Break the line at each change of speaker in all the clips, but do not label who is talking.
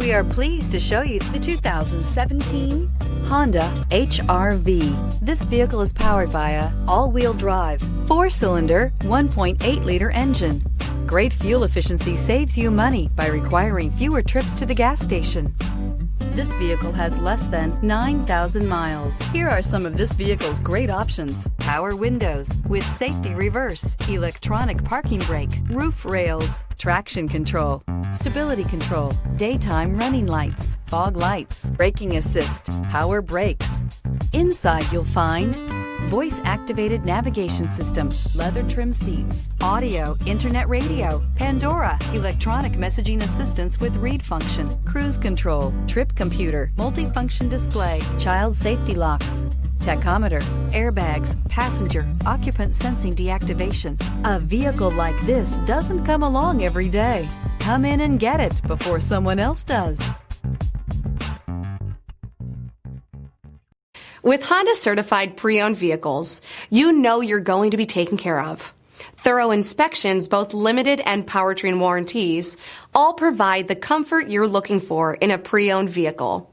We are pleased to show you the 2017 Honda HR-V. This vehicle is powered by a all-wheel drive, 4-cylinder, 1.8-liter engine. Great fuel efficiency saves you money by requiring fewer trips to the gas station. This vehicle has less than 9,000 miles. Here are some of this vehicle's great options: power windows with safety reverse, electronic parking brake, roof rails, traction control, stability control, daytime running lights, fog lights, braking assist, power brakes. Inside you'll find voice-activated navigation system, leather trim seats, audio, internet radio, Pandora, electronic messaging assistance with read function, cruise control, trip computer, multifunction display, child safety locks, tachometer, airbags, passenger, occupant sensing deactivation. A vehicle like this doesn't come along every day. Come in and get it before someone else does.
With Honda certified pre-owned vehicles, you know you're going to be taken care of. Thorough inspections, both limited and powertrain warranties, all provide the comfort you're looking for in a pre-owned vehicle.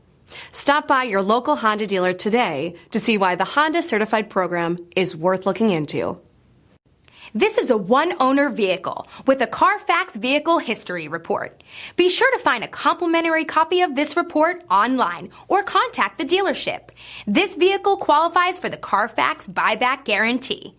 Stop by your local Honda dealer today to see why the Honda certified program is worth looking into.
This is a one-owner vehicle with a Carfax Vehicle History Report. Be sure to find a complimentary copy of this report online or contact the dealership. This vehicle qualifies for the Carfax Buyback Guarantee.